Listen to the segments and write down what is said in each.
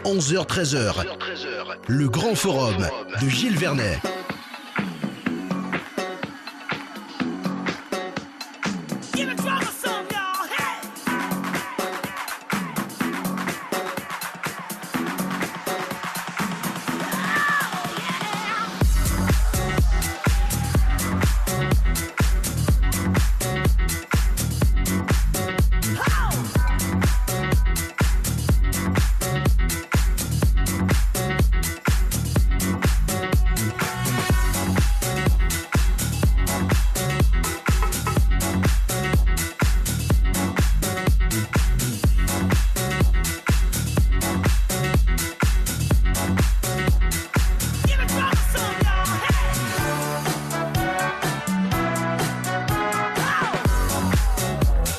11h-13h, le grand forum de Gilles Vernet.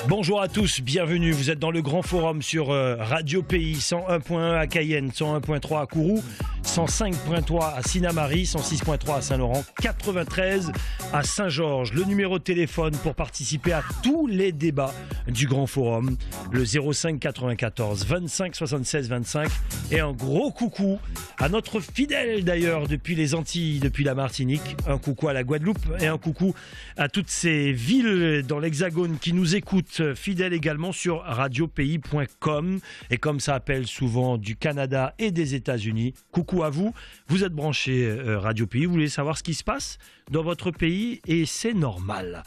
Bonjour à tous, bienvenue, vous êtes dans le grand forum sur Radio Pays, 101.1 à Cayenne, 101.3 à Kourou, 105.3 à Sinnamary, 106.3 à Saint-Laurent, 93 à Saint-Georges. Le numéro de téléphone pour participer à tous les débats du grand forum, le 05 94 25 76 25. Et un gros coucou à notre fidèle d'ailleurs depuis les Antilles, depuis la Martinique, un coucou à la Guadeloupe et un coucou à toutes ces villes dans l'Hexagone qui nous écoutent, fidèles également sur radiopays.com, et comme ça appelle souvent du Canada et des États-Unis. Coucou à vous, vous êtes branchés Radio Pays, vous voulez savoir ce qui se passe dans votre pays et c'est normal.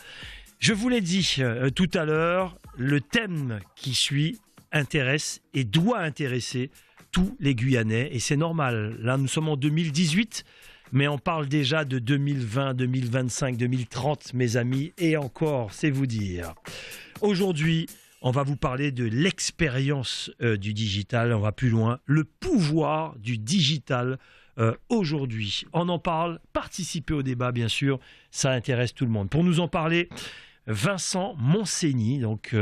Je vous l'ai dit tout à l'heure, le thème qui suit intéresse et doit intéresser tous les Guyanais et c'est normal. Là nous sommes en 2018, mais on parle déjà de 2020, 2025, 2030 mes amis, et encore c'est vous dire. Aujourd'hui, on va vous parler de l'expérience du digital, on va plus loin, le pouvoir du digital aujourd'hui. On en parle, participez au débat bien sûr, ça intéresse tout le monde. Pour nous en parler, Vincent Montseny, donc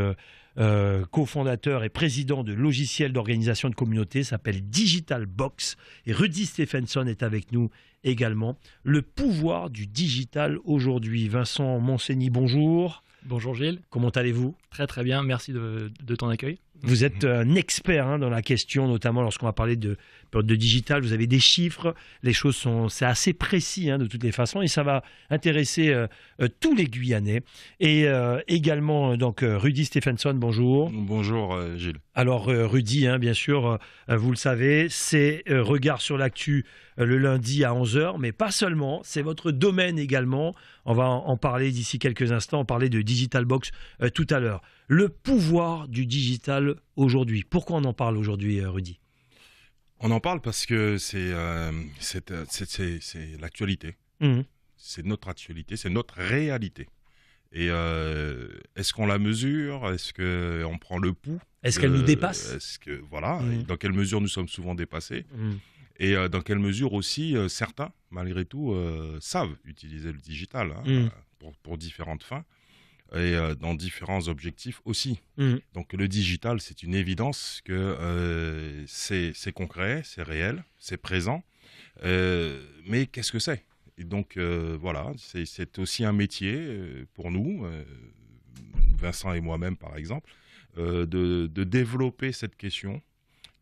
cofondateur et président de logiciel d'organisation de communauté, s'appelle Digital Box, et Rudy Stephenson est avec nous également. Le pouvoir du digital aujourd'hui. Vincent Montseny, bonjour. Bonjour Gilles. Comment allez-vous ? Très très bien, merci de ton accueil. Vous êtes un expert dans la question, notamment lorsqu'on va parler de digital. Vous avez des chiffres, les choses c'est assez précis de toutes les façons, et ça va intéresser tous les Guyanais. Et également donc Rudy Stephenson, bonjour. Bonjour Gilles. Alors Rudy, bien sûr, vous le savez, c'est Regard sur l'actu le lundi à 11h, mais pas seulement, c'est votre domaine également. On va en parler d'ici quelques instants, on parlait de Digital Box tout à l'heure. Le pouvoir du digital aujourd'hui. Pourquoi on en parle aujourd'hui, Rudy ? On en parle parce que c'est l'actualité. Mmh. C'est notre actualité, c'est notre réalité. Et est-ce qu'on la mesure ? Est-ce qu'on prend le pouls ? Est-ce qu'elle nous dépasse ? Dans quelle mesure nous sommes souvent dépassés ? Et dans quelle mesure aussi certains, malgré tout, savent utiliser le digital pour différentes fins et dans différents objectifs aussi. Donc le digital, c'est une évidence que c'est concret, c'est réel, c'est présent. Mais qu'est-ce que c'est ? Et donc voilà, c'est aussi un métier pour nous, Vincent et moi-même par exemple, de développer cette question,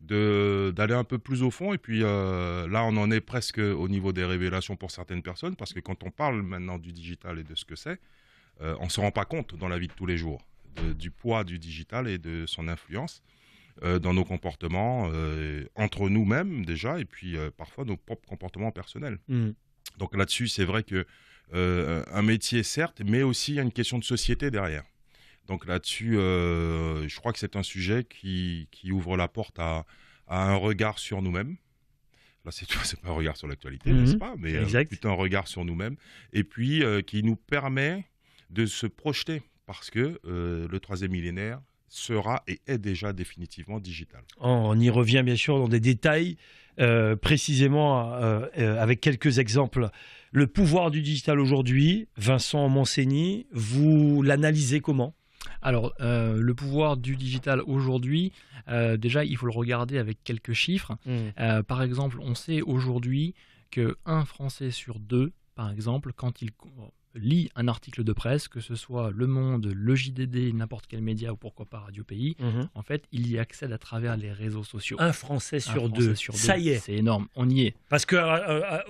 d'aller un peu plus au fond. Et puis là, on en est presque au niveau des révélations pour certaines personnes, parce que quand on parle maintenant du digital et de ce que c'est, on ne se rend pas compte dans la vie de tous les jours du poids du digital et de son influence dans nos comportements, entre nous-mêmes déjà, et puis parfois nos propres comportements personnels. Donc là-dessus, c'est vrai que un métier certes, mais aussi il y a une question de société derrière. Donc là-dessus, je crois que c'est un sujet qui ouvre la porte à un regard sur nous-mêmes. Là, c'est pas un regard sur l'actualité, n'est-ce pas ? Mais plutôt un regard sur nous-mêmes. Et puis, qui nous permet de se projeter, parce que le troisième millénaire sera et est déjà définitivement digital. On y revient bien sûr dans des détails, précisément avec quelques exemples. Le pouvoir du digital aujourd'hui, Vincent Montseny, vous l'analysez comment ? Alors, le pouvoir du digital aujourd'hui, déjà, il faut le regarder avec quelques chiffres. Par exemple, on sait aujourd'hui qu'un Français sur deux, par exemple, quand il lit un article de presse, que ce soit Le Monde, le JDD, n'importe quel média ou pourquoi pas Radio Pays, en fait, il y accède à travers les réseaux sociaux. Un Français sur deux. Ça y est. C'est énorme, on y est. Parce que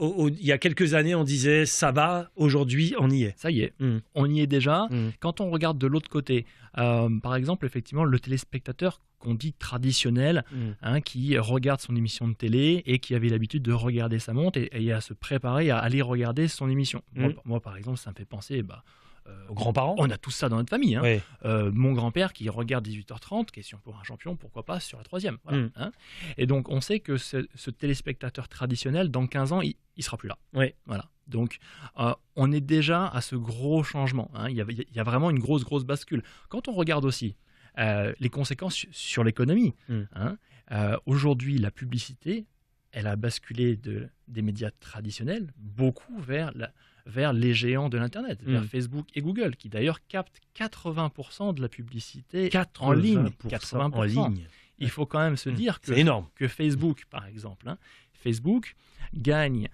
il y a quelques années, on disait ça va, aujourd'hui, on y est. Ça y est, on y est déjà. Quand on regarde de l'autre côté, par exemple, effectivement, le téléspectateur qu'on dit traditionnel, qui regarde son émission de télé et qui avait l'habitude de regarder sa montre et à se préparer à aller regarder son émission. Moi, par exemple, ça me fait penser aux grands-parents. On a tout ça dans notre famille. Oui. Mon grand-père qui regarde 18h30, question pour un champion, pourquoi pas sur la 3e. Voilà, Et donc, on sait que ce téléspectateur traditionnel, dans 15 ans, il ne sera plus là. Oui. Voilà. Donc, on est déjà à ce gros changement. Il y a vraiment une grosse bascule. Quand on regarde aussi les conséquences sur l'économie, aujourd'hui, la publicité, elle a basculé des médias traditionnels beaucoup vers les géants de l'Internet, vers Facebook et Google, qui d'ailleurs captent 80% de la publicité en ligne. 80% en ligne. Il faut quand même se dire que Facebook, par exemple, Facebook gagne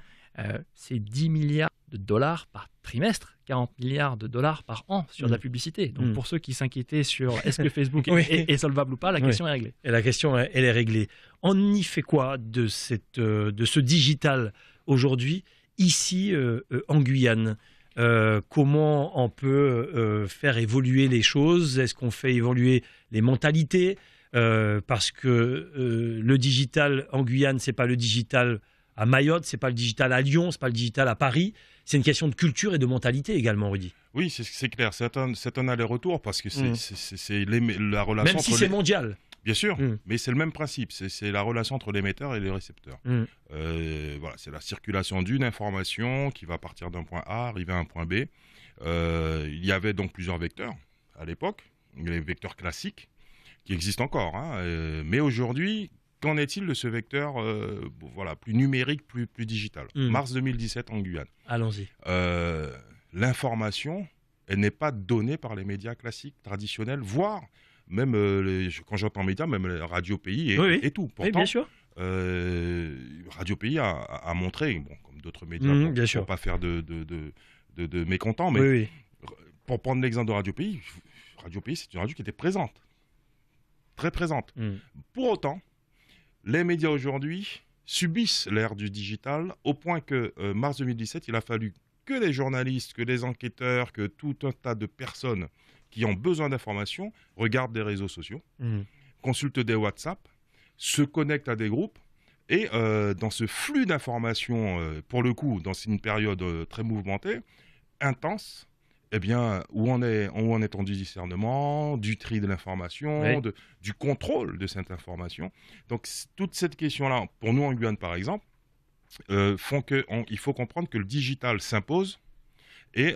c'est 10 milliards de dollars par trimestre, 40 milliards de dollars par an sur de la publicité. Donc pour ceux qui s'inquiétaient sur est-ce que Facebook est solvable ou pas, la question est réglée. Et la question, elle est réglée. On y fait quoi de ce digital aujourd'hui, ici en Guyane? Comment on peut faire évoluer les choses? Est-ce qu'on fait évoluer les mentalités? Parce que le digital en Guyane, c'est pas le digital à Mayotte, c'est pas le digital à Lyon, c'est pas le digital à Paris. C'est une question de culture et de mentalité également, Rudy. Oui, c'est clair. C'est un aller-retour parce que c'est la relation. Même si c'est mondial. Bien sûr, mais c'est le même principe. C'est la relation entre l'émetteur et les récepteurs. Voilà, c'est la circulation d'une information qui va partir d'un point A, arriver à un point B. Il y avait donc plusieurs vecteurs à l'époque, les vecteurs classiques qui existent encore. Mais aujourd'hui, qu'en est-il de ce vecteur plus numérique, plus digital? Mars 2017 en Guyane. Allons-y. L'information, elle n'est pas donnée par les médias classiques, traditionnels, voire même, quand j'entends médias, même Radio Pays et tout. Pourtant, oui, bien sûr. Radio Pays a montré, comme d'autres médias, pour ne pas faire de mécontents, mais pour prendre l'exemple de Radio Pays, c'est une radio qui était présente. Très présente. Pour autant, les médias aujourd'hui subissent l'ère du digital au point que mars 2017, il a fallu que les journalistes, que les enquêteurs, que tout un tas de personnes qui ont besoin d'informations regardent des réseaux sociaux, consultent des WhatsApp, se connectent à des groupes et dans ce flux d'informations, pour le coup, dans une période très mouvementée, intense, eh bien, où on est en du discernement, du tri de l'information, du contrôle de cette information. Donc, toute cette question-là, pour nous en Guyane, par exemple, font qu'il faut comprendre que le digital s'impose et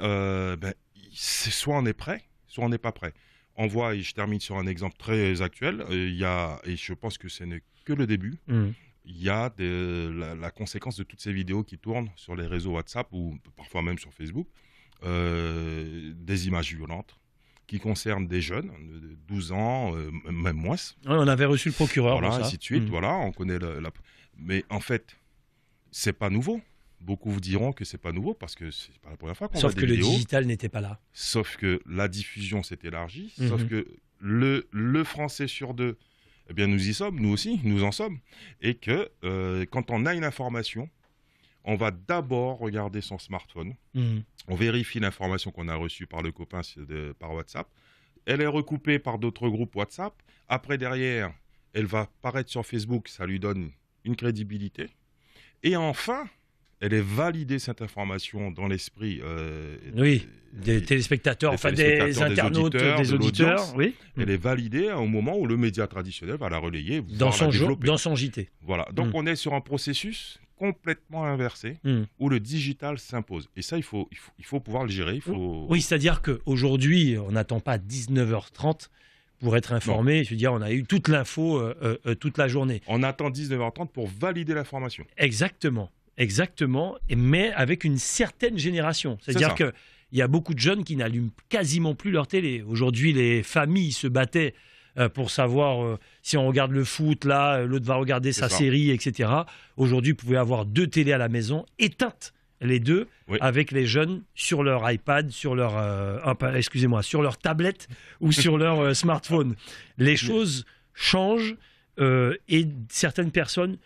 c'est soit on est prêt, soit on n'est pas prêt. On voit, et je termine sur un exemple très actuel, et je pense que ce n'est que le début, il y a la conséquence de toutes ces vidéos qui tournent sur les réseaux WhatsApp ou parfois même sur Facebook, des images violentes qui concernent des jeunes de 12 ans, même moins. On avait reçu le procureur. Voilà, ainsi de suite. Voilà, on connaît mais en fait, c'est pas nouveau. Beaucoup vous diront que c'est pas nouveau parce que c'est pas la première fois qu'on voit des vidéos. Sauf que le digital n'était pas là. Sauf que la diffusion s'est élargie. Sauf que le Français sur deux, eh bien nous y sommes, nous aussi, nous en sommes. Et que quand on a une information, on va d'abord regarder son smartphone. On vérifie l'information qu'on a reçue par le copain par WhatsApp. Elle est recoupée par d'autres groupes WhatsApp. Après, derrière, elle va paraître sur Facebook. Ça lui donne une crédibilité. Et enfin, elle est validée, cette information, dans l'esprit des téléspectateurs, des internautes, des auditeurs. Oui. Elle est validée au moment où le média traditionnel va la relayer, dans son JT. Voilà. Donc, on est sur un processus complètement inversé où le digital s'impose. Et ça, il faut pouvoir le gérer. Oui, c'est-à-dire qu'aujourd'hui, on n'attend pas 19h30 pour être informé. Je veux dire, on a eu toute l'info toute la journée. On attend 19h30 pour valider l'information. Exactement, mais avec une certaine génération. C'est-à-dire qu'il y a beaucoup de jeunes qui n'allument quasiment plus leur télé. Aujourd'hui, les familles se battaient pour savoir si on regarde le foot, là, l'autre va regarder sa série, etc. Aujourd'hui, vous pouvez avoir 2 télés à la maison éteintes les deux, Oui. avec les jeunes sur leur iPad, sur leur, sur leur tablette ou sur leur smartphone. Les choses changent et certaines personnes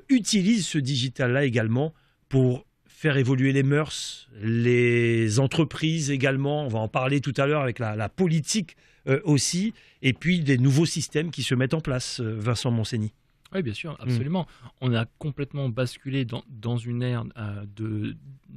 utilisent ce digital-là également pour faire évoluer les mœurs, les entreprises également. On va en parler tout à l'heure avec la politique aussi, et puis des nouveaux systèmes qui se mettent en place, Vincent Monsigny. Oui, bien sûr, absolument. On a complètement basculé dans une ère de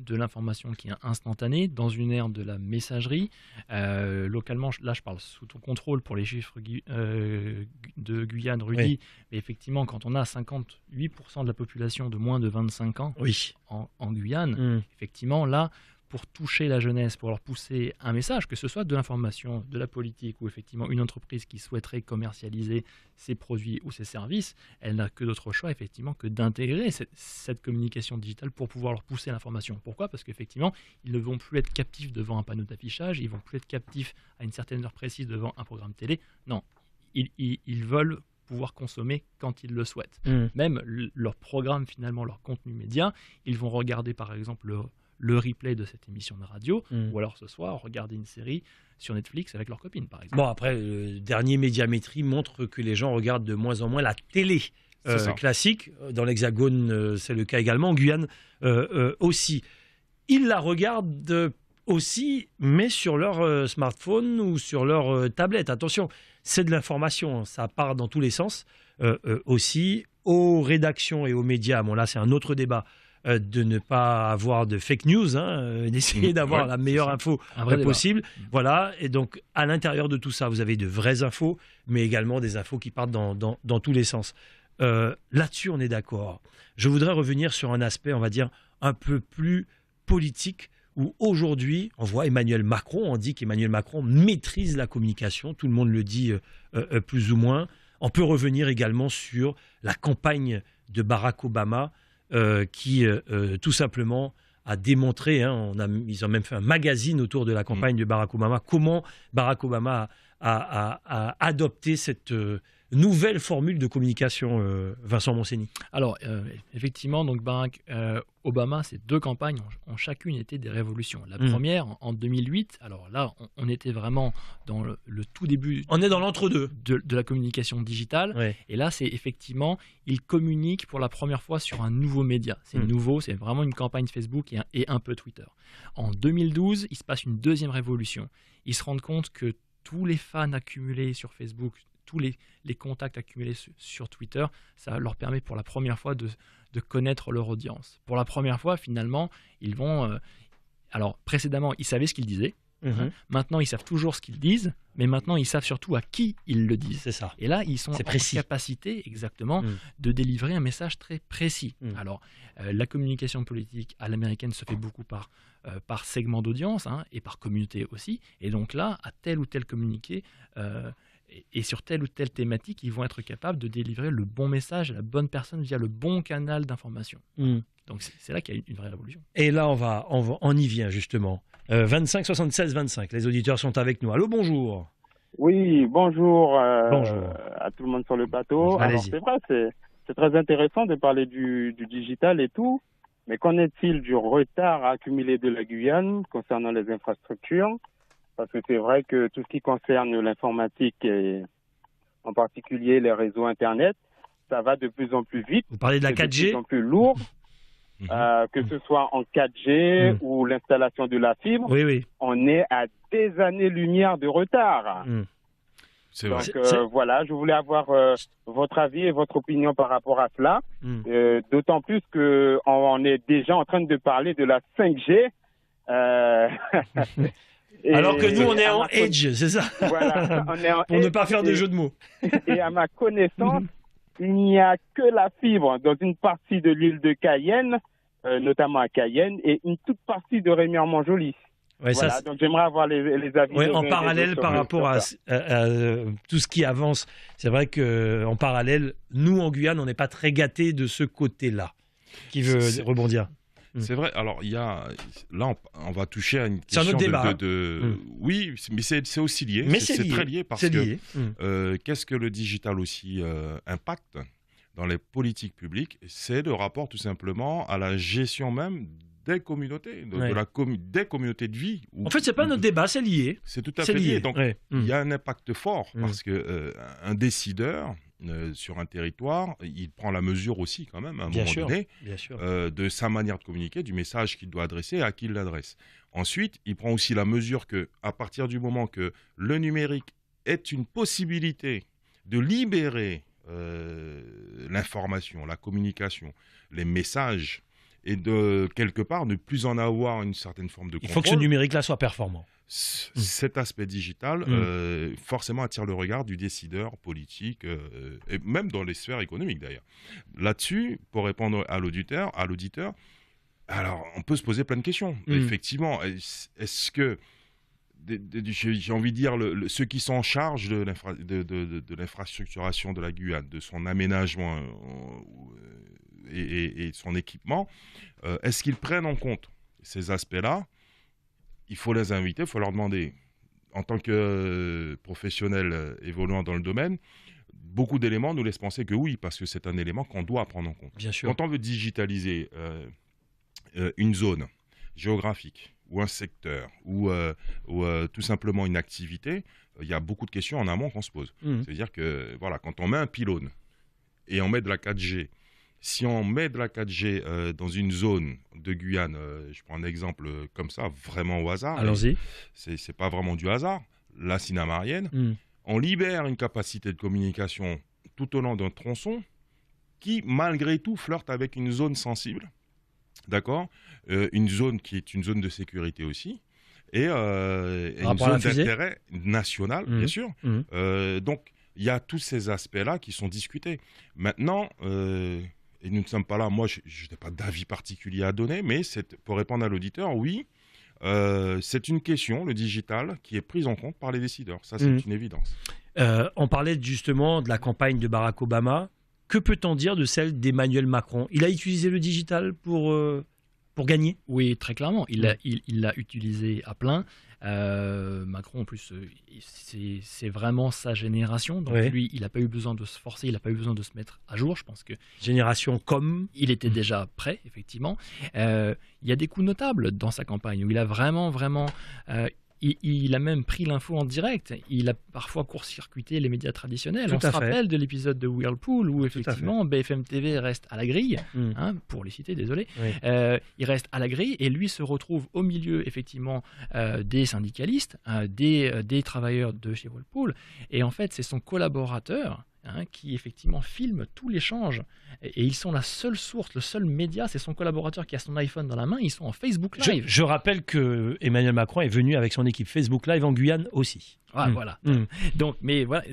l'information qui est instantanée, dans une ère de la messagerie. Localement, là, je parle sous ton contrôle pour les chiffres de Guyane, Rudy. Oui. Mais effectivement, quand on a 58% de la population de moins de 25 ans Oui. en Guyane, effectivement, là, pour toucher la jeunesse, pour leur pousser un message, que ce soit de l'information, de la politique, ou effectivement une entreprise qui souhaiterait commercialiser ses produits ou ses services, elle n'a que d'autre choix effectivement que d'intégrer cette communication digitale pour pouvoir leur pousser l'information. Pourquoi ? Parce qu'effectivement, ils ne vont plus être captifs devant un panneau d'affichage, ils ne vont plus être captifs à une certaine heure précise devant un programme télé. Non, ils veulent pouvoir consommer quand ils le souhaitent. Même leur programme, finalement, leur contenu média, ils vont regarder par exemple le replay de cette émission de radio, ou alors ce soir, regarder une série sur Netflix avec leur copine, par exemple. Bon, après, le dernier Médiamétrie montre que les gens regardent de moins en moins la télé classique. Dans l'Hexagone, c'est le cas également. En Guyane aussi. Ils la regardent aussi, mais sur leur smartphone ou sur leur tablette. Attention, c'est de l'information, ça part dans tous les sens. Aussi, aux rédactions et aux médias, bon là c'est un autre débat, de ne pas avoir de fake news, d'essayer d'avoir la meilleure info possible. Voilà, et donc à l'intérieur de tout ça, vous avez de vraies infos, mais également des infos qui partent dans tous les sens. Là-dessus, on est d'accord. Je voudrais revenir sur un aspect, on va dire, un peu plus politique, où aujourd'hui, on voit Emmanuel Macron, on dit qu'Emmanuel Macron maîtrise la communication, tout le monde le dit plus ou moins. On peut revenir également sur la campagne de Barack Obama, qui tout simplement a démontré, ils ont même fait un magazine autour de la campagne de Barack Obama, comment Barack Obama a adopté cette nouvelle formule de communication, Vincent Monsigny. Alors, effectivement, donc Barack Obama, ces deux campagnes ont chacune été des révolutions. La première, en 2008, alors là, on était vraiment dans le tout début... On est dans l'entre-deux. De la communication digitale. Ouais. Et là, c'est effectivement, il communique pour la première fois sur un nouveau média. C'est nouveau, c'est vraiment une campagne Facebook et un peu Twitter. En 2012, il se passe une deuxième révolution. Ils se rendent compte que tous les fans accumulés sur Facebook, tous les contacts accumulés sur Twitter, ça leur permet pour la première fois de connaître leur audience. Pour la première fois, finalement, ils vont... alors, précédemment, ils savaient ce qu'ils disaient. Maintenant, ils savent toujours ce qu'ils disent, mais maintenant, ils savent surtout à qui ils le disent. C'est ça. Et là, ils sont en capacité, exactement, de délivrer un message très précis. Alors, la communication politique à l'américaine se fait beaucoup par segment d'audience et par communauté aussi. Et donc là, à tel ou tel communiqué... et sur telle ou telle thématique, ils vont être capables de délivrer le bon message à la bonne personne via le bon canal d'information. Donc c'est là qu'il y a une vraie révolution. Et là, on y vient justement. 25 76 25, les auditeurs sont avec nous. Allô, bonjour. Oui, bonjour, bonjour à tout le monde sur le plateau. Alors c'est vrai, c'est très intéressant de parler du digital et tout, mais qu'en est-il du retard accumulé de la Guyane concernant les infrastructures ? Parce que c'est vrai que tout ce qui concerne l'informatique et en particulier les réseaux Internet, ça va de plus en plus vite. Vous parlez de la 4G ? De plus en plus lourd, que ce soit en 4G ou l'installation de la fibre. Oui. On est à des années-lumière de retard. C'est vrai. Donc voilà, je voulais avoir votre avis et votre opinion par rapport à cela. D'autant plus qu'on est déjà en train de parler de la 5G. Alors que nous, on est en Edge, c'est ça ? Voilà, on est en pour ne pas faire de jeu de mots. Et à ma connaissance, il n'y a que la fibre dans une partie de l'île de Cayenne, notamment à Cayenne, et une toute partie de Rémy-Montjoly. Ouais, voilà, ça, donc j'aimerais avoir les avis. Ouais, en parallèle par rapport à tout ce qui avance. C'est vrai qu'en parallèle, nous en Guyane, on n'est pas très gâtés de ce côté-là. Qui veut rebondir ? C'est vrai. Alors, là, on va toucher à une question c'est un autre débat, Oui, mais c'est aussi lié. Mais c'est lié. très lié parce que qu'est-ce que le digital aussi impacte dans les politiques publiques ? C'est le rapport tout simplement à la gestion même des communautés, des communautés de vie. En fait, c'est pas notre débat, c'est lié. C'est tout à fait lié. Donc, il y a un impact fort parce que un décideur sur un territoire, il prend la mesure aussi quand même à un moment donné de sa manière de communiquer, du message qu'il doit adresser et à qui il l'adresse. Ensuite, il prend aussi la mesure que, à partir du moment que le numérique est une possibilité de libérer l'information, la communication, les messages, et de quelque part ne plus en avoir une certaine forme de contrôle. Il faut que ce numérique-là soit performant. Cet aspect digital, forcément, attire le regard du décideur politique, et même dans les sphères économiques d'ailleurs. Là-dessus, pour répondre à l'auditeur, alors on peut se poser plein de questions. Effectivement, est-ce que, j'ai envie de dire, ceux qui sont en charge de l'infrastructuration de la Guyane, de son aménagement et son équipement, est-ce qu'ils prennent en compte ces aspects-là? Il faut les inviter, il faut leur demander, en tant que professionnels évoluant dans le domaine, beaucoup d'éléments nous laissent penser que oui, parce que c'est un élément qu'on doit prendre en compte. Bien sûr. Quand on veut digitaliser une zone géographique ou un secteur ou tout simplement une activité, il y a beaucoup de questions en amont qu'on se pose. C'est-à-dire que voilà, quand on met un pylône et on met de la 4G, si on met de la 4G dans une zone de Guyane, je prends un exemple comme ça, vraiment au hasard. Allons-y. C'est pas vraiment du hasard. La Sinamarienne, on libère une capacité de communication tout au long d'un tronçon qui, malgré tout, flirte avec une zone sensible. D'accord, une zone qui est une zone de sécurité aussi. Et une zone d'intérêt national, bien sûr. Donc, il y a tous ces aspects-là qui sont discutés. Maintenant... et nous ne sommes pas là, moi je n'ai pas d'avis particulier à donner, mais pour répondre à l'auditeur, oui, c'est une question, le digital, qui est prise en compte par les décideurs. Ça, c'est une évidence. On parlait justement de la campagne de Barack Obama. Que peut-on dire de celle d'Emmanuel Macron? Il a utilisé le digital pour gagner? Oui, très clairement. Il l'a utilisé à plein. Macron, en plus, c'est vraiment sa génération. Donc lui, il n'a pas eu besoin de se forcer, il n'a pas eu besoin de se mettre à jour. Je pense que génération comme il était déjà prêt, effectivement. Il y a des coups notables dans sa campagne où il a vraiment il a même pris l'info en direct. Il a parfois court-circuité les médias traditionnels. On se rappelle de l'épisode de Whirlpool où effectivement BFM TV reste à la grille, pour les citer, désolé. Il reste à la grille et lui se retrouve au milieu effectivement des syndicalistes, des travailleurs de chez Whirlpool. Et en fait, c'est son collaborateur qui effectivement filme tout l'échange. Et ils sont la seule source, le seul média, c'est son collaborateur qui a son iPhone dans la main, ils sont en Facebook Live. Je rappelle que Emmanuel Macron est venu avec son équipe Facebook Live en Guyane aussi. Voilà. Donc, mais voilà,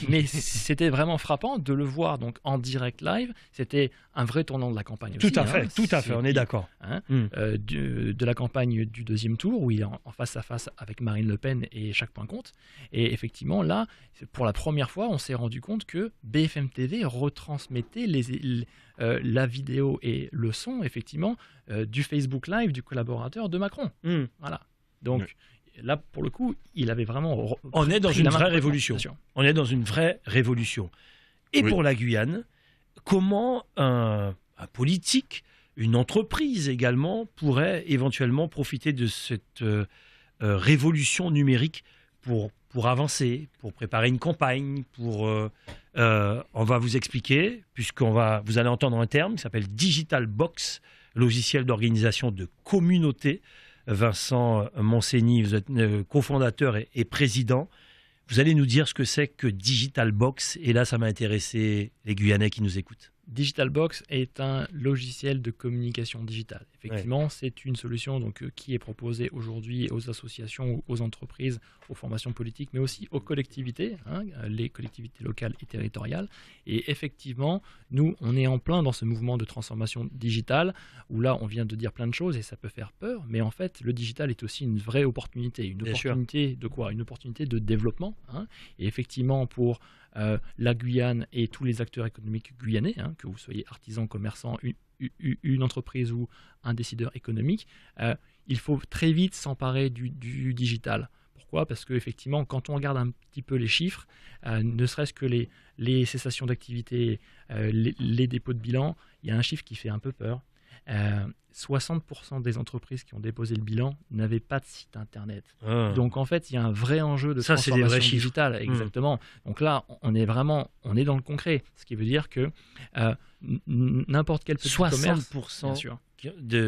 mais c'était vraiment frappant de le voir donc en direct live. C'était un vrai tournant de la campagne. Tout à fait, on est d'accord. De la campagne du deuxième tour où il est en face à face avec Marine Le Pen et chaque point compte. Et effectivement, là, pour la première fois, on s'est rendu compte que BFM TV retransmettait la vidéo et le son effectivement du Facebook Live du collaborateur de Macron. Voilà. Donc. Là, pour le coup, il avait vraiment... On est dans une vraie révolution. On est dans une vraie révolution. Et pour la Guyane, comment un politique, une entreprise également, pourrait éventuellement profiter de cette révolution numérique pour avancer, pour préparer une campagne, on va vous expliquer, vous allez entendre un terme qui s'appelle Digital Box, logiciel d'organisation de communauté. Vincent Monsigny, vous êtes cofondateur et président. Vous allez nous dire ce que c'est que Digital Box. Et là, ça m'a intéressé les Guyanais qui nous écoutent. Digital Box est un logiciel de communication digitale. Effectivement, c'est une solution qui est proposée aujourd'hui aux associations, aux entreprises, aux formations politiques, mais aussi aux collectivités, les collectivités locales et territoriales. Et effectivement, nous, on est en plein dans ce mouvement de transformation digitale, où là, on vient de dire plein de choses et ça peut faire peur, mais en fait, le digital est aussi une vraie opportunité. Une opportunité de quoi? Une opportunité de développement. Et effectivement, pour la Guyane et tous les acteurs économiques guyanais, que vous soyez artisan, commerçant, une entreprise ou un décideur économique, il faut très vite s'emparer du digital. Pourquoi? Parce qu'effectivement, quand on regarde un petit peu les chiffres, ne serait-ce que les cessations d'activité, les dépôts de bilan, il y a un chiffre qui fait un peu peur. 60% des entreprises qui ont déposé le bilan n'avaient pas de site internet. Donc en fait, il y a un vrai enjeu de transformation digitale. Exactement. Donc là, on est dans le concret. Ce qui veut dire que n'importe quel petit commerce, 60%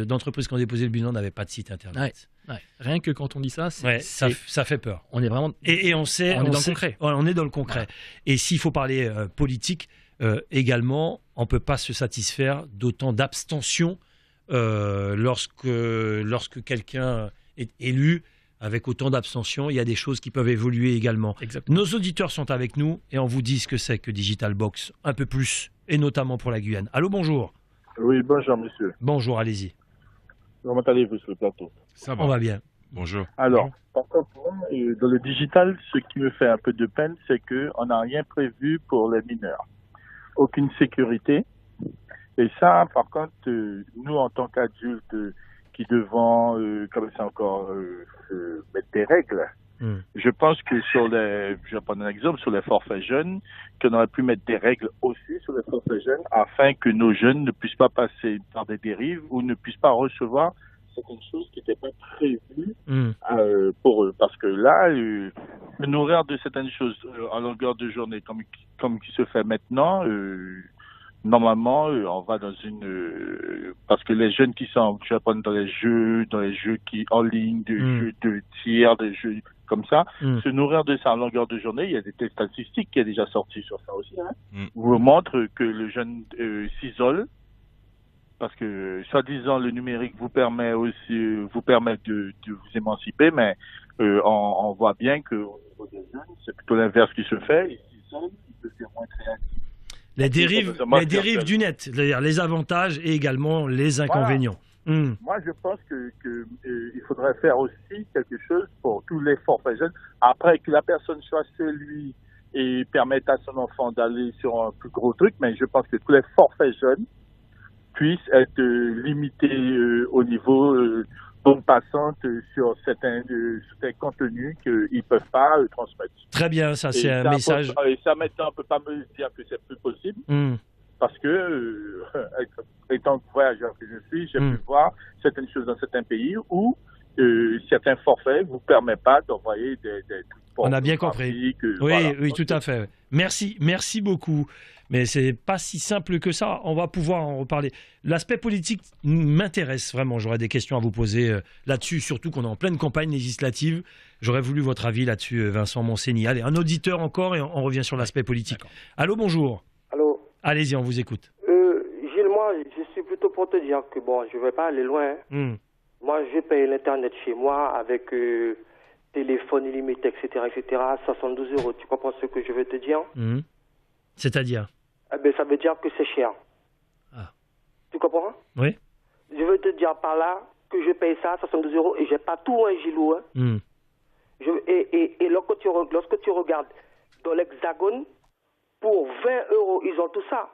d'entreprises qui ont déposé le bilan n'avaient pas de site internet. Ouais. Rien que quand on dit ça, ça fait peur. On est vraiment et on sait, on est dans le concret. On est dans le concret. Et s'il faut parler politique également, on ne peut pas se satisfaire d'autant d'abstention lorsque quelqu'un est élu. Avec autant d'abstention, il y a des choses qui peuvent évoluer également. Exactement. Nos auditeurs sont avec nous et on vous dit ce que c'est que Digital Box, un peu plus, et notamment pour la Guyane. Allô, bonjour. Oui, bonjour monsieur. Bonjour, allez-y. Comment allez-vous sur le plateau? Ça va. On va bien. Bonjour. Alors, par contre, dans le digital, ce qui me fait un peu de peine, c'est qu'on n'a rien prévu pour les mineurs. Aucune sécurité. Et ça, par contre, nous, en tant qu'adultes qui devons, comme c'est encore, mettre des règles, je pense que je vais prendre un exemple, sur les forfaits jeunes, qu'on aurait pu mettre des règles aussi sur les forfaits jeunes afin que nos jeunes ne puissent pas passer par des dérives ou ne puissent pas recevoir certaines choses qui n'étaient pas prévues pour eux. Parce que là, me nourrir de certaines choses en longueur de journée, comme qui se fait maintenant, normalement, on va dans parce que les jeunes qui sont, je vais prendre dans les jeux qui en ligne, des jeux de tir, des jeux comme ça, se nourrir de ça en longueur de journée, il y a des tests statistiques qui est déjà sorti sur ça aussi, vous montre que le jeune s'isole, parce que soi-disant le numérique vous permet de vous émanciper, mais on voit bien que au niveau des jeunes, c'est plutôt l'inverse qui se fait, ils s'isolent, ils deviennent moins créatifs. Les dérives du net, c'est-à-dire les avantages et également les inconvénients. Voilà. Moi, je pense il faudrait faire aussi quelque chose pour tous les forfaits jeunes. Après, que la personne soit chez lui et permette à son enfant d'aller sur un plus gros truc, mais je pense que tous les forfaits jeunes puissent être limités au niveau bande passante sur certains contenus qu'ils ne peuvent pas transmettre. Très bien, ça c'est un message. Et ça maintenant, on ne peut pas me dire que c'est plus possible, parce que, étant voyageur que je suis, j'ai pu voir certaines choses dans certains pays où certains forfaits ne vous permettent pas d'envoyer des trucs. On a bien compris. Oui, tout à fait. Merci beaucoup. Mais c'est pas si simple que ça. On va pouvoir en reparler. L'aspect politique m'intéresse vraiment. J'aurais des questions à vous poser là-dessus, surtout qu'on est en pleine campagne législative. J'aurais voulu votre avis là-dessus, Vincent Monsigny. Allez, un auditeur encore et on revient sur l'aspect politique. Allô, bonjour. Allô. Allez-y, on vous écoute. Gilles, moi, je suis plutôt pour te dire que bon, je vais pas aller loin. Moi, je paye l'Internet chez moi avec téléphone illimité, etc., 72 €. Tu comprends ce que je veux te dire? C'est-à-dire? Ça veut dire que c'est cher. Tu comprends? Oui. Je veux te dire par là que je paye ça 72 € et j'ai pas tout, Gilou. Et lorsque tu regardes dans l'Hexagone, pour 20 €, ils ont tout ça.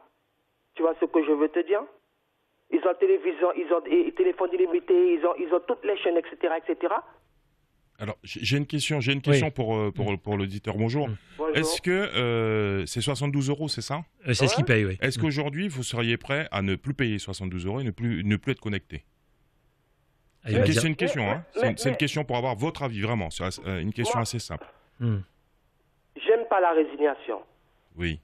Tu vois ce que je veux te dire? Ils ont télévision, ils ont téléphone illimité, ils ont toutes les chaînes, etc., etc. Alors, j'ai une question pour l'auditeur. Bonjour. Bonjour. Est-ce que c'est 72 €, c'est ça? C'est ce qu'il paye, oui. Est-ce qu'aujourd'hui, vous seriez prêt à ne plus payer 72 € et ne plus être connecté? C'est une question, hein. C'est une question pour avoir votre avis, vraiment. C'est une question assez simple. J'aime pas la résignation. Oui.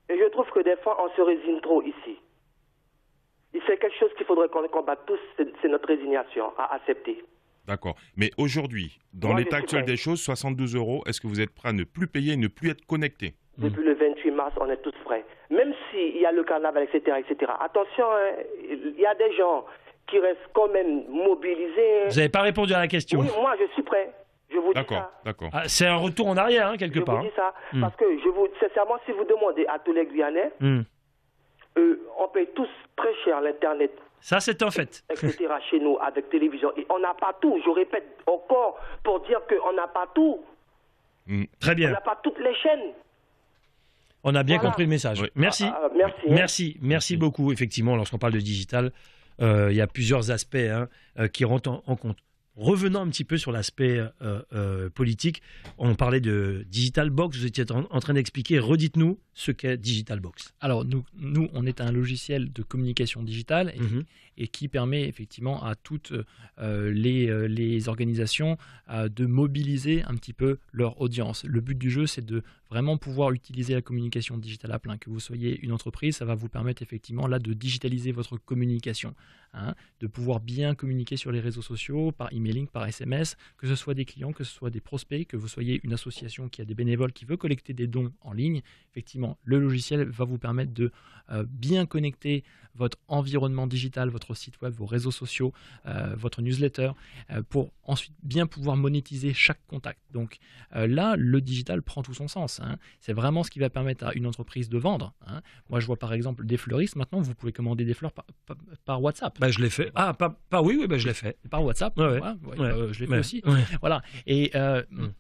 Et je trouve que des fois, on se résigne trop ici. C'est quelque chose qu'il faudrait qu'on combatte tous, c'est notre résignation à accepter. D'accord. Mais aujourd'hui, dans l'état actuel des choses, 72 €, est-ce que vous êtes prêt à ne plus payer et ne plus être connecté? Depuis le 28 mars, on est tous prêts. Même s'il y a le carnaval, etc., etc. Attention, il y a des gens qui restent quand même mobilisés. Vous n'avez pas répondu à la question. Oui, moi, je suis prêt. Je vous dis ça. D'accord. C'est un retour en arrière, quelque part. Je vous dis ça parce que, sincèrement, si vous demandez à tous les Guyanais, on paye tous très cher l'Internet. Ça, c'est un fait. Etc. chez nous, avec télévision. Et on n'a pas tout. Je répète encore pour dire qu'on n'a pas tout. Très bien. On n'a pas toutes les chaînes. On a bien compris le message. Oui. Merci. Merci Merci beaucoup. Effectivement, lorsqu'on parle de digital, il y a plusieurs aspects qui rentrent en compte. Revenons un petit peu sur l'aspect politique. On parlait de Digital Box. Vous étiez en train d'expliquer. Redites-nous. ce qu'est DigitalBox. Alors, nous, on est un logiciel de communication digitale et qui permet effectivement à toutes les organisations de mobiliser un petit peu leur audience. Le but du jeu, c'est de vraiment pouvoir utiliser la communication digitale à plein. Que vous soyez une entreprise, ça va vous permettre effectivement là de digitaliser votre communication, de pouvoir bien communiquer sur les réseaux sociaux, par emailing, par SMS, que ce soit des clients, que ce soit des prospects, que vous soyez une association qui a des bénévoles qui veut collecter des dons en ligne. Effectivement, le logiciel va vous permettre de bien connecter votre environnement digital, votre site web, vos réseaux sociaux, votre newsletter, pour ensuite bien pouvoir monétiser chaque contact. Donc là, le digital prend tout son sens. C'est vraiment ce qui va permettre à une entreprise de vendre. Moi, je vois par exemple des fleuristes. Maintenant, vous pouvez commander des fleurs par WhatsApp. Je l'ai fait. Oui, je l'ai fait. Par WhatsApp, je l'ai fait aussi. Ouais. Voilà. Et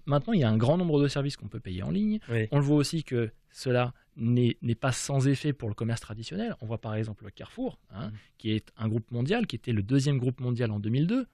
maintenant, il y a un grand nombre de services qu'on peut payer en ligne. Ouais. On le voit aussi que cela n'est pas sans effet pour le commerce traditionnel. On voit par exemple le Carrefour, qui est un groupe mondial, qui était le 2e groupe mondial en 2002.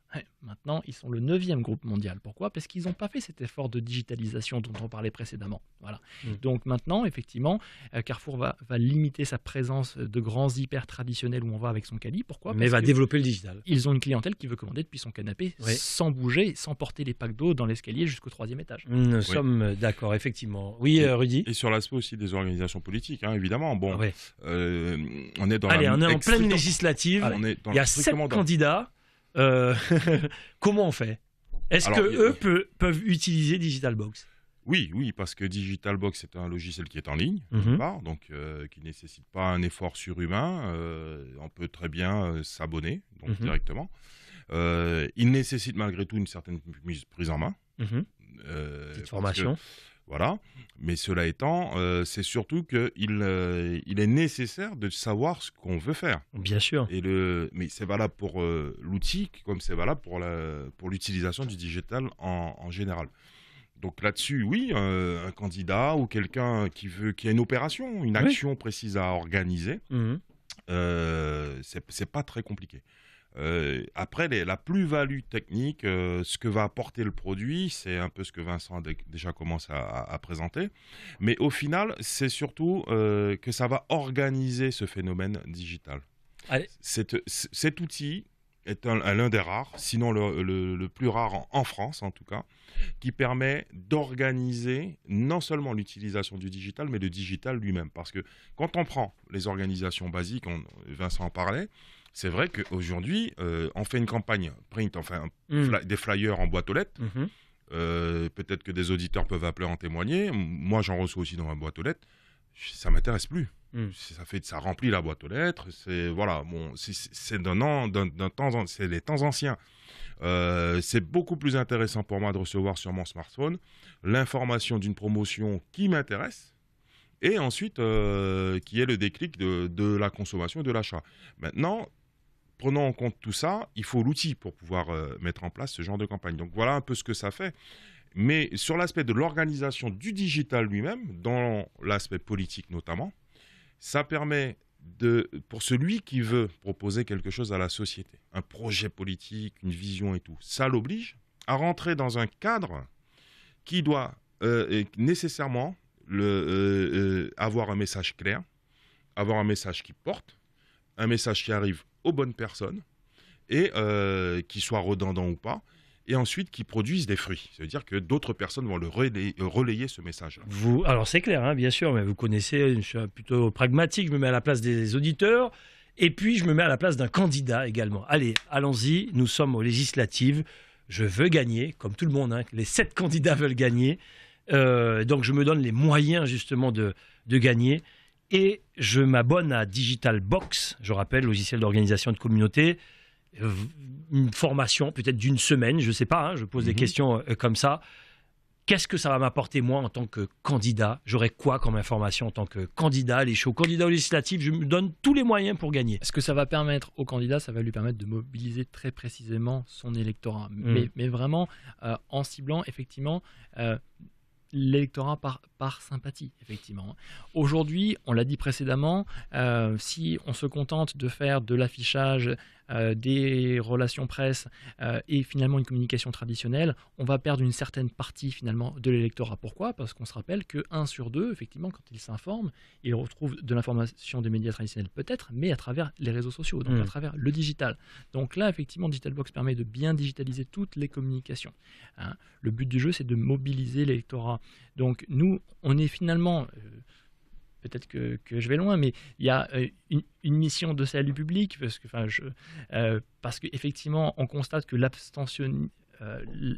Maintenant, ils sont le 9e groupe mondial. Pourquoi ? Parce qu'ils n'ont pas fait cet effort de digitalisation dont on parlait précédemment. Voilà. Donc maintenant, effectivement, Carrefour va limiter sa présence de grands hyper traditionnels où on va avec son caddie. Pourquoi ? Mais va développer le digital. Ils ont une clientèle qui veut commander depuis son canapé sans bouger, sans porter les packs d'eau dans l'escalier jusqu'au 3e étage. Nous sommes d'accord, effectivement. Oui, Rudy. Et sur l'aspect aussi des organisations politiques, évidemment. Bon, on est dans on est en pleine législative. Il y a 7 candidats. Comment on fait ? Est-ce qu'eux peuvent utiliser DigitalBox ? Oui, parce que DigitalBox est un logiciel qui est en ligne, donc qui ne nécessite pas un effort surhumain. On peut très bien s'abonner directement. Il nécessite malgré tout une certaine prise en main. Petite formation. Voilà, mais cela étant, c'est surtout qu'il est nécessaire de savoir ce qu'on veut faire. Bien sûr. Mais c'est valable pour l'outil comme c'est valable pour l'utilisation du digital en général. Donc là-dessus, oui, un candidat ou quelqu'un qui a une opération, une action précise à organiser, c'est pas très compliqué. Après, la plus-value technique, ce que va apporter le produit, c'est un peu ce que Vincent a déjà commencé à présenter. Mais au final, c'est surtout que ça va organiser ce phénomène digital. Cet outil est l'un des rares, sinon le plus rare en France en tout cas, qui permet d'organiser non seulement l'utilisation du digital, mais le digital lui-même. Parce que quand on prend les organisations basiques, Vincent en parlait, c'est vrai qu'aujourd'hui, on fait une campagne print, des flyers en boîte aux lettres. Peut-être que des auditeurs peuvent appeler en témoigner. Moi, j'en reçois aussi dans ma boîte aux lettres. Ça ne m'intéresse plus. Ça remplit la boîte aux lettres. C'est les temps anciens. C'est beaucoup plus intéressant pour moi de recevoir sur mon smartphone l'information d'une promotion qui m'intéresse. Et ensuite, qui est le déclic de la consommation et de l'achat. Maintenant, prenons en compte tout ça, il faut l'outil pour pouvoir mettre en place ce genre de campagne. Donc voilà un peu ce que ça fait. Mais sur l'aspect de l'organisation du digital lui-même, dans l'aspect politique notamment, ça permet pour celui qui veut proposer quelque chose à la société, un projet politique, une vision et tout, ça l'oblige à rentrer dans un cadre qui doit nécessairement avoir un message clair, avoir un message qui porte, un message qui arrive aux bonnes personnes et qui soit redondant ou pas, et ensuite qui produisent des fruits. Ça veut dire que d'autres personnes vont relayer ce message. Alors c'est clair, bien sûr, mais vous connaissez, je suis plutôt pragmatique, je me mets à la place des auditeurs, et puis je me mets à la place d'un candidat également. Allez, allons-y, nous sommes aux législatives, je veux gagner, comme tout le monde, les 7 candidats veulent gagner, donc je me donne les moyens justement de gagner, et je m'abonne à DigitalBox, je rappelle, logiciel d'organisation de communauté, une formation peut-être d'une semaine, je ne sais pas, je pose des questions comme ça. Qu'est-ce que ça va m'apporter moi en tant que candidat ? J'aurai quoi comme information en tant que candidat ? Les shows candidats aux législatives, je me donne tous les moyens pour gagner. Ce que ça va permettre au candidat, ça va lui permettre de mobiliser très précisément son électorat. Mais vraiment en ciblant effectivement l'électorat par sympathie, effectivement. Aujourd'hui, on l'a dit précédemment, si on se contente de faire de l'affichage, des relations presse et finalement une communication traditionnelle, on va perdre une certaine partie finalement de l'électorat. Pourquoi ? Parce qu'on se rappelle que 1 sur 2, effectivement, quand il s'informe, il retrouve de l'information des médias traditionnels peut-être, mais à travers les réseaux sociaux, donc à travers le digital. Donc là, effectivement, Digital Box permet de bien digitaliser toutes les communications. Le but du jeu, c'est de mobiliser l'électorat. Donc nous, on est finalement... peut-être que je vais loin, mais il y a une mission de salut public, parce qu'effectivement, on constate que l'abstention,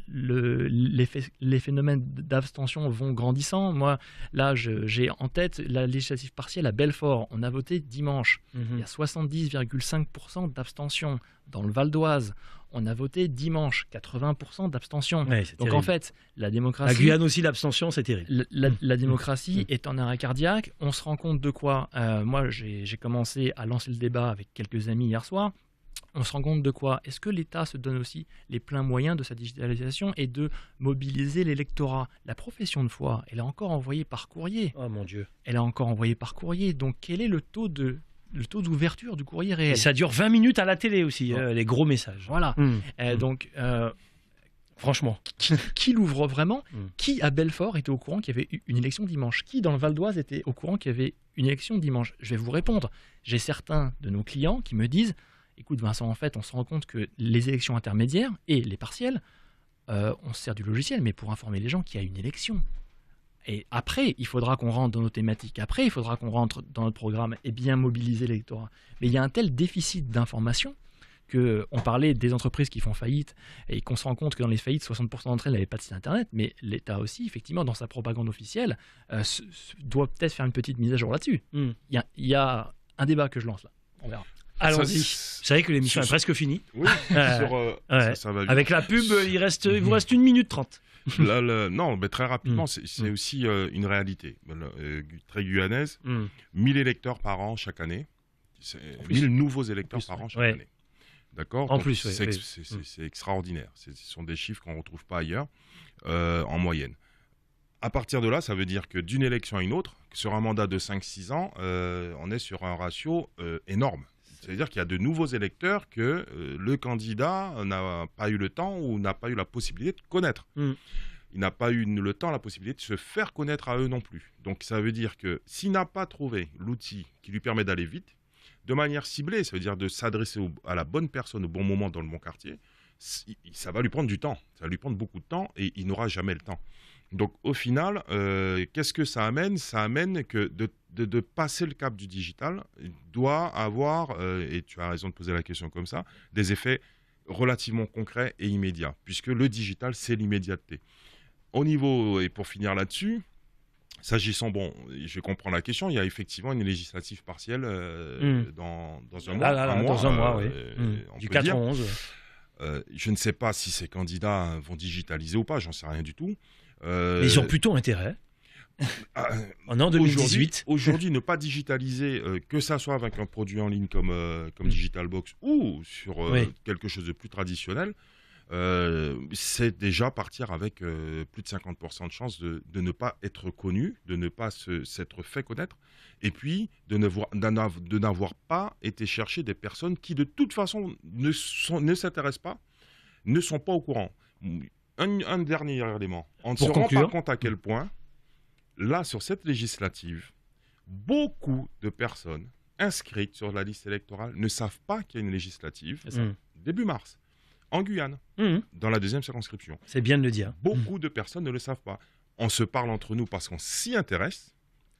les phénomènes d'abstention vont grandissant. Moi, là, j'ai en tête la législative partielle à Belfort. On a voté dimanche. Il y a 70,5% d'abstention. Dans le Val d'Oise, on a voté dimanche, 80% d'abstention. Ouais, donc terrible. en fait, la démocratie... La Guyane aussi, l'abstention, c'est terrible. La démocratie est en arrêt cardiaque. On se rend compte de quoi ? Moi, j'ai commencé à lancer le débat avec quelques amis hier soir. On se rend compte de quoi ? Est-ce que l'État se donne aussi les pleins moyens de sa digitalisation et de mobiliser l'électorat ? La profession de foi, elle est encore envoyée par courrier. Oh mon Dieu. Elle est encore envoyée par courrier. Donc quel est le taux d'ouverture du courrier réel ? Et ça dure 20 minutes à la télé aussi, les gros messages. Voilà. Donc, franchement, qui l'ouvre vraiment ? Qui à Belfort était au courant qu'il y avait une élection dimanche ? Qui dans le Val d'Oise était au courant qu'il y avait une élection dimanche ? Je vais vous répondre. J'ai certains de nos clients qui me disent « Écoute Vincent, en fait, on se rend compte que les élections intermédiaires et les partielles, on se sert du logiciel, mais pour informer les gens qu'il y a une élection. Et après, il faudra qu'on rentre dans nos thématiques. Après, il faudra qu'on rentre dans notre programme et bien mobiliser l'électorat. Mais il y a un tel déficit d'information qu'on parlait des entreprises qui font faillite et qu'on se rend compte que dans les faillites, 60% d'entre elles n'avaient pas de site internet. Mais l'État aussi, effectivement, dans sa propagande officielle, doit peut-être faire une petite mise à jour là-dessus. Il y a un débat que je lance là. On verra. Allons-y. Vous savez que l'émission est presque finie. Oui, ça va vite. Avec la pub, il vous reste 1 minute 30. Non, mais très rapidement, c'est aussi une réalité très guyanaise. 1000 électeurs par an chaque année. 1000 nouveaux électeurs par an chaque année. D'accord ? En Donc, plus, c'est extraordinaire. Ce sont des chiffres qu'on ne retrouve pas ailleurs en moyenne. À partir de là, ça veut dire que d'une élection à une autre, sur un mandat de 5-6 ans, on est sur un ratio énorme. C'est-à-dire qu'il y a de nouveaux électeurs que le candidat n'a pas eu le temps ou n'a pas eu la possibilité de connaître. Il n'a pas eu le temps, la possibilité de se faire connaître à eux non plus. Donc ça veut dire que s'il n'a pas trouvé l'outil qui lui permet d'aller vite, de manière ciblée, ça veut dire de s'adresser à la bonne personne au bon moment dans le bon quartier, ça va lui prendre du temps. Ça va lui prendre beaucoup de temps et il n'aura jamais le temps. Donc au final, qu'est-ce que ça amène ? Ça amène que de passer le cap du digital doit avoir, et tu as raison de poser la question comme ça, des effets relativement concrets et immédiats, puisque le digital, c'est l'immédiateté. Au niveau, et pour finir là-dessus, s'agissant, je comprends la question, il y a effectivement une législative partielle dans un mois. Dans un mois, oui. Du 4 au 11. Je ne sais pas si ces candidats vont digitaliser ou pas, j'en sais rien du tout. Mais ils ont plutôt intérêt. En 2018. Aujourd'hui, ne pas digitaliser, que ça soit avec un produit en ligne comme Digital Box ou sur quelque chose de plus traditionnel, c'est déjà partir avec plus de 50% de chances de ne pas être connu, de ne pas s'être fait connaître, et puis de n'avoir pas été chercher des personnes qui de toute façon ne s'intéressent pas, ne sont pas au courant. Un dernier élément. On ne se rend pas compte à quel point, là, sur cette législative, beaucoup de personnes inscrites sur la liste électorale ne savent pas qu'il y a une législative début mars, en Guyane, dans la 2e circonscription. C'est bien de le dire. Beaucoup de personnes ne le savent pas. On se parle entre nous parce qu'on s'y intéresse.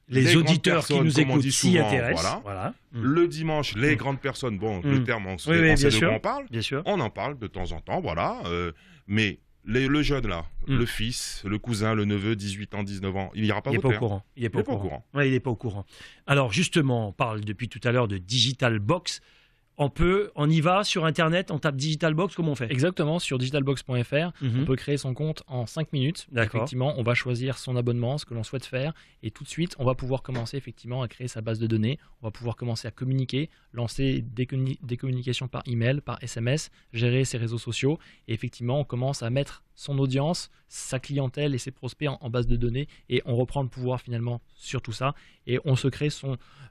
Les auditeurs qui nous écoutent s'y intéressent. Voilà. Le dimanche, les grandes personnes, le terme, on sait de quoi on parle. Bien sûr. On en parle de temps en temps, voilà. Mais le jeune là, le fils, le cousin, le neveu, 18 ans, 19 ans, il n'ira pas voter. Il n'est pas au courant. Ouais, il n'est pas au courant. Alors justement, on parle depuis tout à l'heure de Digital Box. On y va sur Internet, on tape Digital Box, comment on fait ? Exactement, sur digitalbox.fr, on peut créer son compte en 5 minutes. D'accord. Effectivement, on va choisir son abonnement, ce que l'on souhaite faire, et tout de suite, on va pouvoir commencer effectivement à créer sa base de données. On va pouvoir commencer à communiquer, lancer des communications par email, par SMS, gérer ses réseaux sociaux, et effectivement, on commence à mettre son audience, sa clientèle et ses prospects en base de données, et on reprend le pouvoir finalement sur tout ça, et on se crée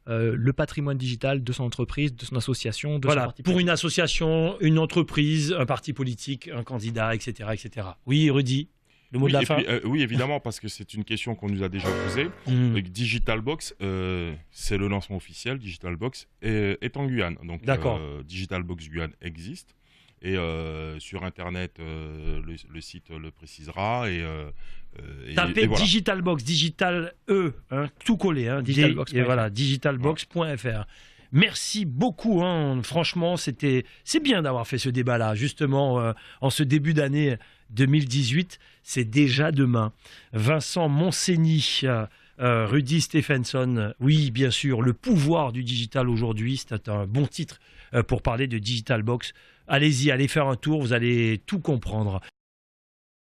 le patrimoine digital de son entreprise, de son association, de son parti politique. Pour une association, une entreprise, un parti politique, un candidat, etc. etc. Oui, Rudy, le mot de la fin. Oui, évidemment, parce que c'est une question qu'on nous a déjà posée. Digitalbox, c'est le lancement officiel. Digitalbox est en Guyane. Donc, Digitalbox Guyane existe. Et sur Internet, le site le précisera. Tapez voilà. Digitalbox, Digital E, tout collé. Digitalbox.fr. Et voilà, digitalbox.fr. Merci beaucoup. Franchement, c'est bien d'avoir fait ce débat-là. Justement, en ce début d'année 2018, c'est déjà demain. Vincent Montseny, Rudy Stephenson, oui, bien sûr, le pouvoir du digital aujourd'hui, c'est un bon titre pour parler de Digitalbox. Allez-y, allez faire un tour, vous allez tout comprendre.